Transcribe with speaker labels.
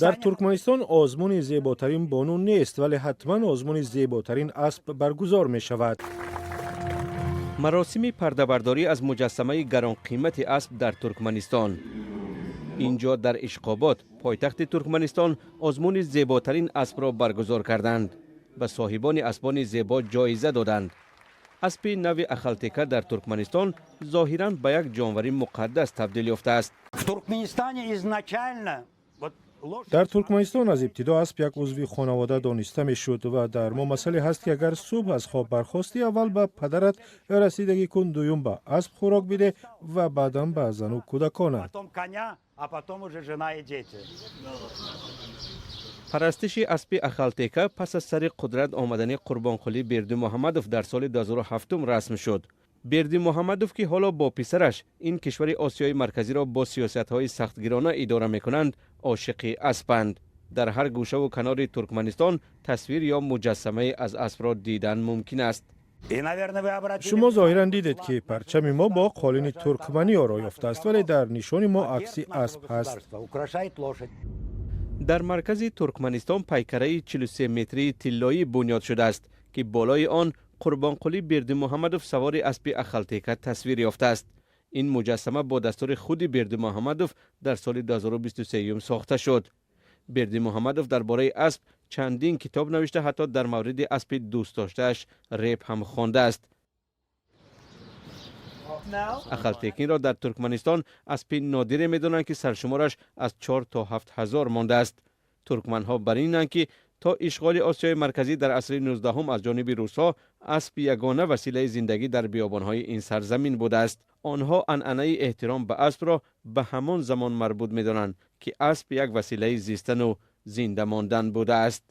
Speaker 1: در ترکمنستان آزمون زیباترین بانو نیست، ولی حتما آزمون زیباترین اسب برگزار می شود.
Speaker 2: مراسم پرده‌برداری از مجسمه گران قیمت اسب در ترکمنستان. اینجا در اشقاباد، پایتخت ترکمنستان، آزمون زیباترین اسب را برگزار کردند. به صاحبان اسبان زیبا جایزه دادند. اسب نو اخالتکا در ترکمنستان ظاهراً به یک جانور مقدس تبدیل یافته است.
Speaker 1: در ترکمنستان از ابتدا اسب یک عضو خانواده دانسته می شد و در ما مسئله هست که اگر صبح از خواب برخاستی اول به پدرت رسیدگی کن، دوم به اسب خوراک بده و بعدا به زن و کودکانت.
Speaker 2: پرستش اسب اخالتکا پس از سر قدرت آمدن قربانقلی بردیمحمدوف در سال 2007 رسم شد. بردیمحمدوف که حالا با پسرش این کشور آسیای مرکزی را با سیاست‌های سختگیرانه اداره می‌کنند، عاشق اسبند. در هر گوشه و کنار ترکمنستان تصویر یا مجسمه از اسب را دیدن ممکن است.
Speaker 1: شما ظاهرا دیدید که پرچم ما با قالین ترکمنی آرا یافته است، ولی در نشان ما عکسی اسب هست.
Speaker 2: در مرکز ترکمنستان پیکره 43 متری طلایی بنیاد شده است که بالای آن قربانقلی بردیمحمدوف سوار اسب اخالتکا تصویر یافته است. این مجسمه با دستور خود بردیمحمدوف در سال 2023 ساخته شد. بردیمحمدوف درباره اسب چندین کتاب نوشته، حتی در مورد اسب دوست داشته‌اش ریپ هم خوانده است. اخالتکین را در ترکمنستان اسب نادری می‌دانند که سرشمارش از 4 تا 7 هزار مانده است. ترکمن‌ها بر اینند که تا اشغال آسیای مرکزی در عصر 19 از جانب روس‌ها، اسب یگانه وسیله زندگی در بیابان‌های این سرزمین بوده است. آنها عنعنه احترام به اسب را به همان زمان مربوط می‌دانند که اسب یک وسیله زیستن و زنده ماندن بوده است.